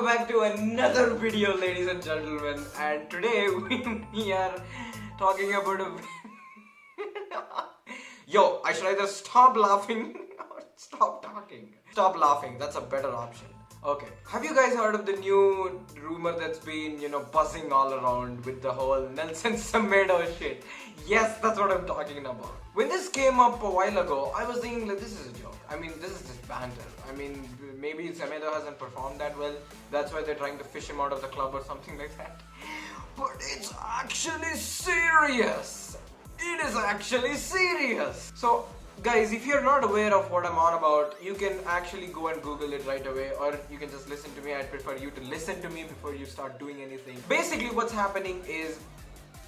welcome back to another video, ladies and gentlemen. And today we are talking about a. Yo, I should either stop laughing or stop talking. Stop laughing, that's a better option. Okay. Have you guys heard of the new rumor that's been, buzzing all around with the whole Nelson Semedo shit? Yes, that's what I'm talking about. When this came up a while ago, I was thinking, like, this is a joke. I mean, this is just banter. I mean, maybe Semedo hasn't performed that well. That's why they're trying to fish him out of the club or something like that. But it's actually serious. It is actually serious. So, guys, if you're not aware of what I'm on about, you can actually go and Google it right away, or you can just listen to me. I'd prefer you to listen to me before you start doing anything. Basically, what's happening is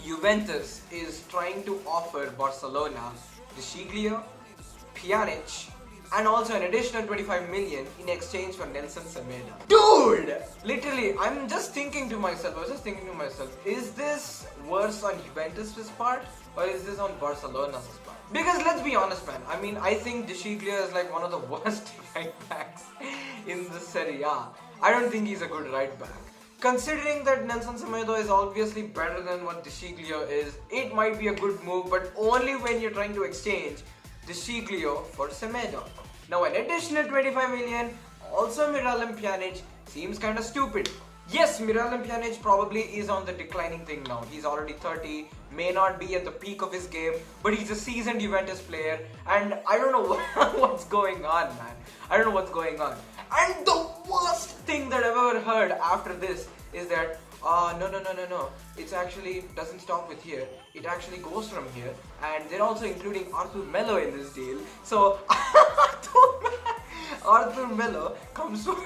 Juventus is trying to offer Barcelona De Sciglio, Pjanic, and also an additional 25 million in exchange for Nelson Semedo. Dude! Literally, I was just thinking to myself, is this worse on Juventus' part or is this on Barcelona's part? Because let's be honest, man, I mean, I think De Sciglio is like one of the worst right backs in the Serie A. I don't think he's a good right back. Considering that Nelson Semedo is obviously better than what De Sciglio is, it might be a good move, but only when you're trying to exchange De Sciglio for Semedo. Now an additional 25 million, also Miralem Pjanic, seems kinda stupid. Yes, Miralem Pjanic probably is on the declining thing now. He's already 30, may not be at the peak of his game, but he's a seasoned Juventus player, and I don't know what's going on, man. I don't know what's going on. And the worst thing that I've ever heard after this is that no. It's actually doesn't stop with here. It actually goes from here, and they're also including Arthur Melo in this deal. So Arthur Melo comes for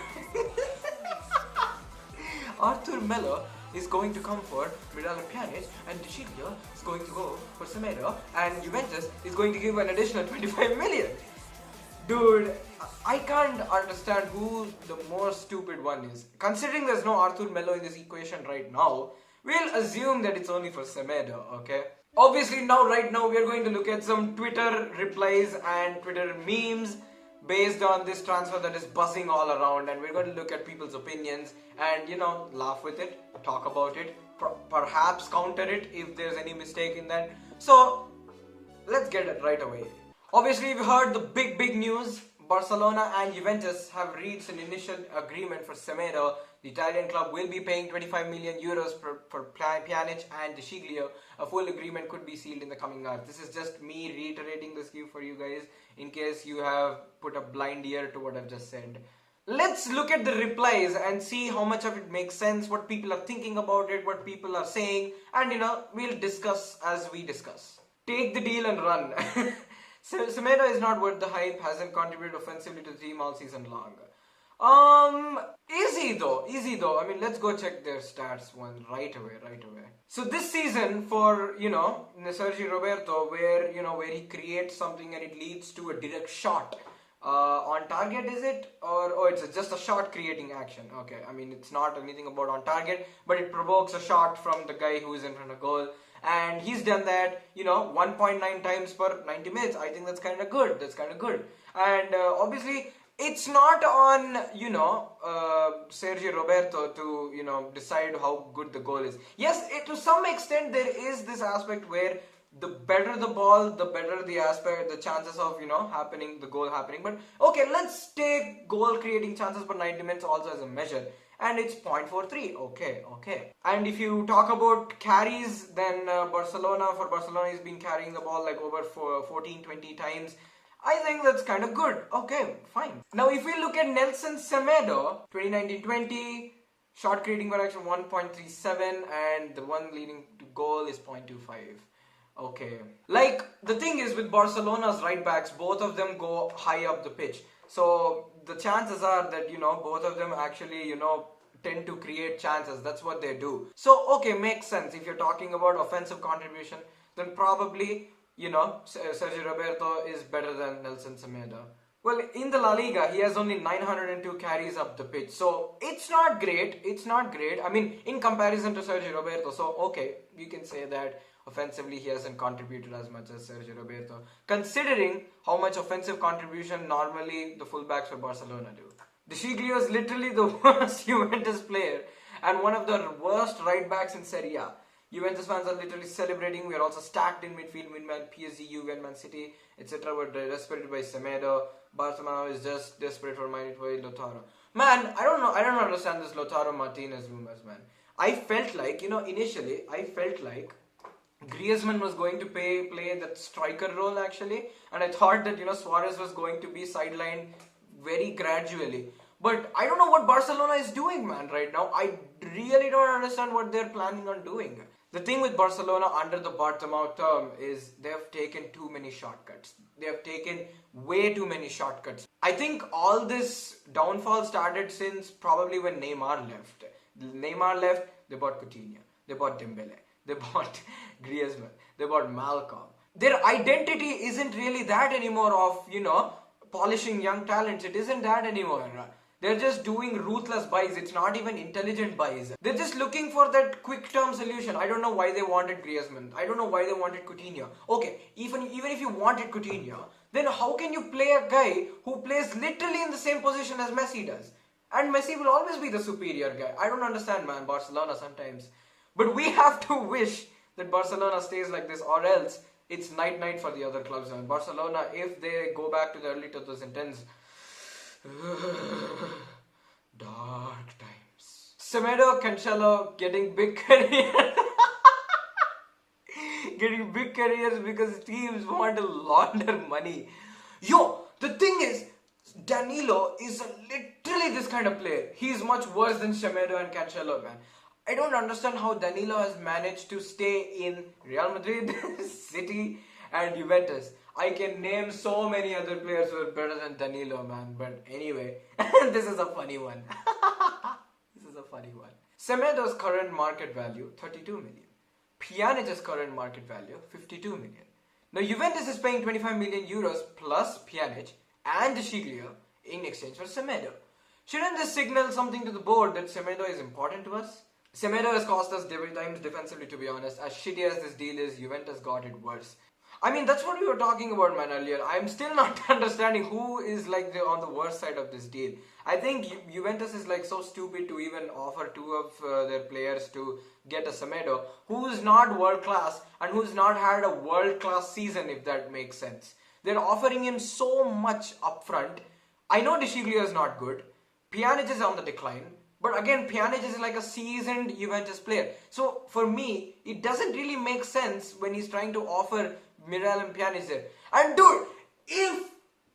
Arthur Melo is going to come for Miralem Pjanic, and De Sciglio is going to go for Semedo, and Juventus is going to give an additional 25 million. Dude, I can't understand who the more stupid one is. Considering there's no Arthur Melo in this equation right now, we'll assume that it's only for Semedo, okay? Obviously, right now, we are going to look at some Twitter replies and Twitter memes based on this transfer that is buzzing all around, and we're going to look at people's opinions and, laugh with it, talk about it, perhaps counter it if there's any mistake in that. So, let's get it right away. Obviously, we've heard the big news. Barcelona and Juventus have reached an initial agreement for Semedo. The Italian club will be paying 25 million euros for Pjanic and De Sciglio. A full agreement could be sealed in the coming hours. This is just me reiterating this for you guys in case you have put a blind ear to what I've just said. Let's look at the replies and see how much of it makes sense, what people are thinking about it, what people are saying, and we'll discuss as we discuss. Take the deal and run. Semedo is not worth the hype, hasn't contributed offensively to the team all season long. Easy though. I mean, let's go check their stats right away. So this season for, Sergi Roberto, where he creates something and it leads to a direct shot. On target, is it? Or it's just a shot creating action. Okay, I mean, it's not anything about on target, but it provokes a shot from the guy who is in front of goal. And he's done that, 1.9 times per 90 minutes. I think that's kind of good. And obviously, it's not on, Sergio Roberto to, decide how good the goal is. Yes, to some extent, there is this aspect where the better the ball, the better the chances of, the goal happening. But, okay, let's take goal creating chances per 90 minutes also as a measure. And it's 0.43. Okay. And if you talk about carries, then Barcelona has been carrying the ball like over 14-20 times. I think that's kind of good. Okay, fine. Now, if we look at Nelson Semedo, 2019-20, shot creating per action 1.37, and the one leading to goal is 0.25. Okay. Like, the thing is with Barcelona's right backs, both of them go high up the pitch. So the chances are that, both of them actually, tend to create chances. That's what they do. So, okay, makes sense. If you're talking about offensive contribution, then probably, Sergio Roberto is better than Nelson Semedo. Well, in the La Liga, he has only 902 carries up the pitch. So, it's not great. I mean, in comparison to Sergio Roberto. So, okay, you can say that offensively he hasn't contributed as much as Sergio Roberto, considering how much offensive contribution normally the fullbacks for Barcelona do. De Sciglio is literally the worst Juventus player and one of the worst right backs in Serie A. Juventus fans are literally celebrating. We are also stacked in midfield, Man, PSG, Juve, and Man City, etc. We're desperate by Semedo. Barcelona is just desperate for Lautaro. Man, I don't understand this Lautaro Martinez rumors, man. I felt like, initially, I felt like Griezmann was going to play that striker role actually, and I thought that Suarez was going to be sidelined very gradually. But I don't know what Barcelona is doing, man, right now. I really don't understand what they're planning on doing. The thing with Barcelona under the Bartomeu term is they have taken too many shortcuts. They have taken way too many shortcuts. I think all this downfall started since probably when Neymar left. Neymar left, they bought Coutinho, they bought Dembele, they bought Griezmann, they bought Malcolm. Their identity isn't really that anymore of, polishing young talents. It isn't that anymore. They're just doing ruthless buys. It's not even intelligent buys. They're just looking for that quick term solution. I don't know why they wanted Griezmann. I don't know why they wanted Coutinho. Okay, even if you wanted Coutinho, then how can you play a guy who plays literally in the same position as Messi does? And Messi will always be the superior guy. I don't understand, man, Barcelona sometimes. But we have to wish that Barcelona stays like this, or else it's night for the other clubs. And Barcelona, if they go back to the early 2010s, dark times. Semedo, Cancelo getting big careers. Getting big careers because teams want to launder money. Yo, the thing is, Danilo is literally this kind of player. He's much worse than Semedo and Cancelo, man. I don't understand how Danilo has managed to stay in Real Madrid, City, and Juventus. I can name so many other players who are better than Danilo, man. But anyway, this is a funny one. This is a funny one. Semedo's current market value, 32 million. Pjanic's current market value, 52 million. Now Juventus is paying 25 million euros plus Pjanic and De Sciglio in exchange for Semedo. Shouldn't this signal something to the board that Semedo is important to us? Semedo has cost us double times defensively, to be honest. As shitty as this deal is, Juventus got it worse. I mean, that's what we were talking about, man, earlier. I'm still not understanding who is like on the worst side of this deal. I think Juventus is like so stupid to even offer two of their players to get a Semedo, who's not world class and who's not had a world class season, if that makes sense. They're offering him so much upfront. I know De Sciglio is not good. Pjanic is on the decline. But again, Pjanic is like a seasoned Juventus player. So for me, it doesn't really make sense when he's trying to offer Miralem Pjanic there. And dude, if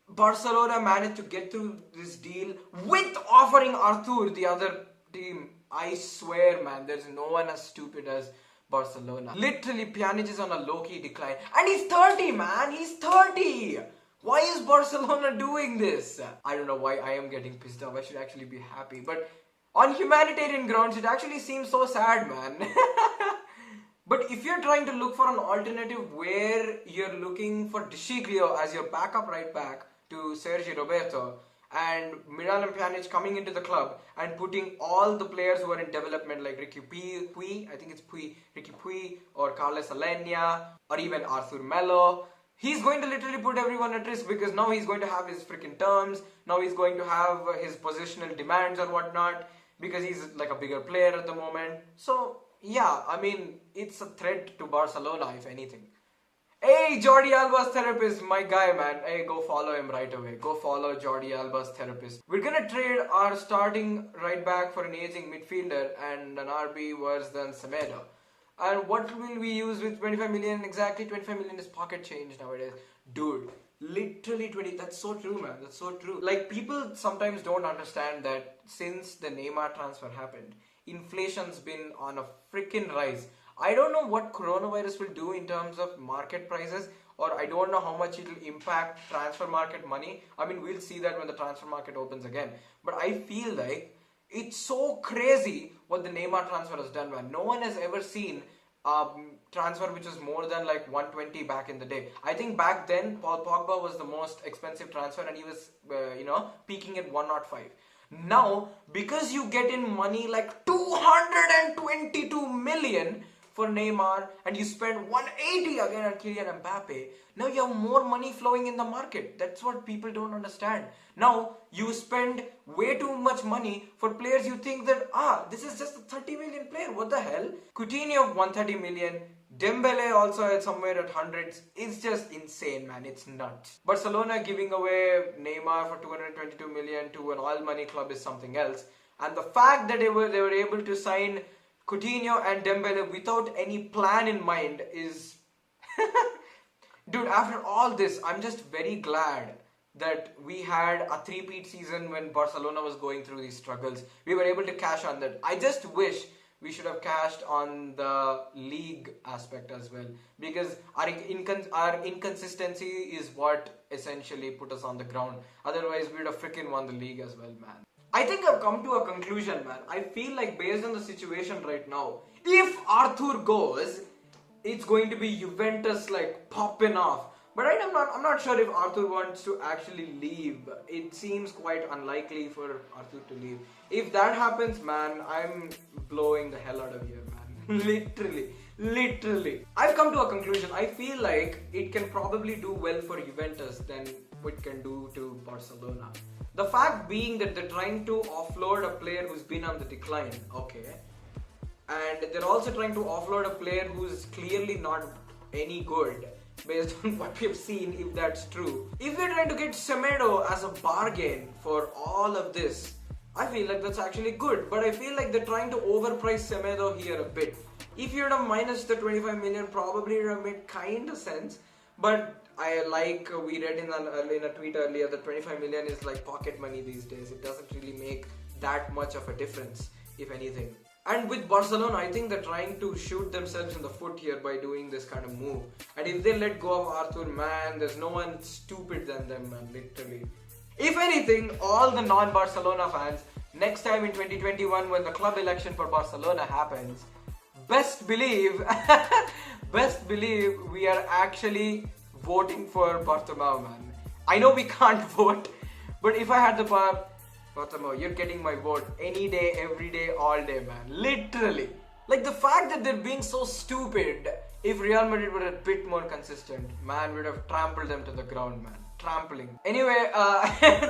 Barcelona managed to get through this deal with offering Arthur, the other team, I swear, man, there's no one as stupid as Barcelona. Literally, Pjanic is on a low-key decline. And he's 30, man. He's 30. Why is Barcelona doing this? I don't know why I am getting pissed off. I should actually be happy. But on humanitarian grounds, it actually seems so sad, man. But if you're trying to look for an alternative where you're looking for De Sciglio as your backup right back to Sergi Roberto and Miralem Pjanic coming into the club and putting all the players who are in development like Ricky Puig, I think it's Ricky Puig or Carles Alenia or even Arthur Melo, he's going to literally put everyone at risk because now he's going to have his freaking terms, now he's going to have his positional demands or whatnot because he's like a bigger player at the moment. So yeah, I mean, it's a threat to Barcelona if anything. Hey, Jordi Alba's therapist, my guy, man. Hey, go follow him right away. Go follow Jordi Alba's therapist. We're gonna trade our starting right back for an aging midfielder and an RB worse than Semedo. And what will we use with 25 million? Exactly 25 million is pocket change nowadays. Dude, literally 20. That's so true, man. That's so true. Like, people sometimes don't understand that since the Neymar transfer happened, inflation's been on a freaking rise. I don't know what coronavirus will do in terms of market prices, or I don't know how much it will impact transfer market money. I mean, we'll see that when the transfer market opens again. But I feel like it's so crazy what the Neymar transfer has done, man. No one has ever seen a transfer which was more than like 120 back in the day. I think back then, Paul Pogba was the most expensive transfer and he was, peaking at 105. Now, because you get in money like 222 million for Neymar and you spend 180 again on Kylian Mbappe, now you have more money flowing in the market. That's what people don't understand. Now you spend way too much money for players you think that, this is just a 30 million player. What the hell? Coutinho 130 million. Dembele also at somewhere at hundreds. It's just insane, man. It's nuts. Barcelona giving away Neymar for 222 million to an oil money club is something else. And the fact that they were able to sign Coutinho and Dembele without any plan in mind is... Dude, after all this, I'm just very glad that we had a three-peat season when Barcelona was going through these struggles. We were able to cash on that. I just wish we should have cashed on the league aspect as well, because our inconsistency is what essentially put us on the ground. Otherwise, we would have freaking won the league as well, man. I think I've come to a conclusion, man. I feel like based on the situation right now, if Arthur goes, it's going to be Juventus like popping off. But I'm not sure if Arthur wants to actually leave. It seems quite unlikely for Arthur to leave. If that happens, man, I'm blowing the hell out of here, man. Literally. I've come to a conclusion. I feel like it can probably do well for Juventus than it can do to Barcelona. The fact being that they're trying to offload a player who's been on the decline, okay. And they're also trying to offload a player who's clearly not any good, based on what we've seen, if that's true. If they're trying to get Semedo as a bargain for all of this, I feel like that's actually good. But I feel like they're trying to overprice Semedo here a bit. If you'd have minus the 25 million, probably it would have made kind of sense. But we read in a tweet earlier that 25 million is like pocket money these days. It doesn't really make that much of a difference, if anything. And with Barcelona, I think they're trying to shoot themselves in the foot here by doing this kind of move. And if they let go of Arthur, man, there's no one stupid than them, man, literally. If anything, all the non-Barcelona fans, next time in 2021 when the club election for Barcelona happens, best believe we are actually voting for Bartomeu, man. I know we can't vote, but if I had the power, Bartomeu, you're getting my vote any day, every day, all day, man. Literally. Like the fact that they're being so stupid, if Real Madrid were a bit more consistent, man, we'd have trampled them to the ground, man. Trampling. Anyway,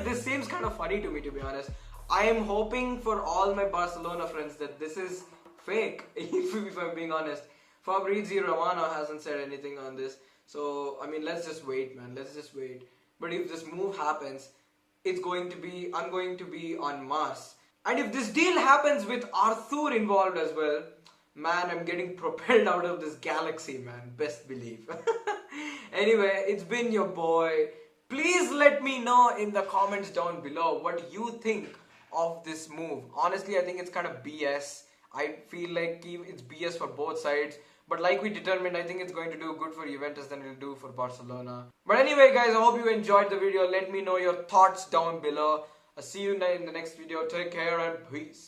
this seems kind of funny to me, to be honest. I am hoping for all my Barcelona friends that this is fake, if I'm being honest. Fabrizio Romano hasn't said anything on this. So, I mean, let's just wait, man. Let's just wait. But if this move happens, I'm going to be on Mars. And if this deal happens with Arthur involved as well, man, I'm getting propelled out of this galaxy, man. Best believe. Anyway, it's been your boy. Please let me know in the comments down below what you think of this move. Honestly, I think it's kind of BS. I feel like it's BS for both sides. But like we determined, I think it's going to do good for Juventus than it'll do for Barcelona. But anyway, guys, I hope you enjoyed the video. Let me know your thoughts down below. I'll see you in the next video. Take care and peace.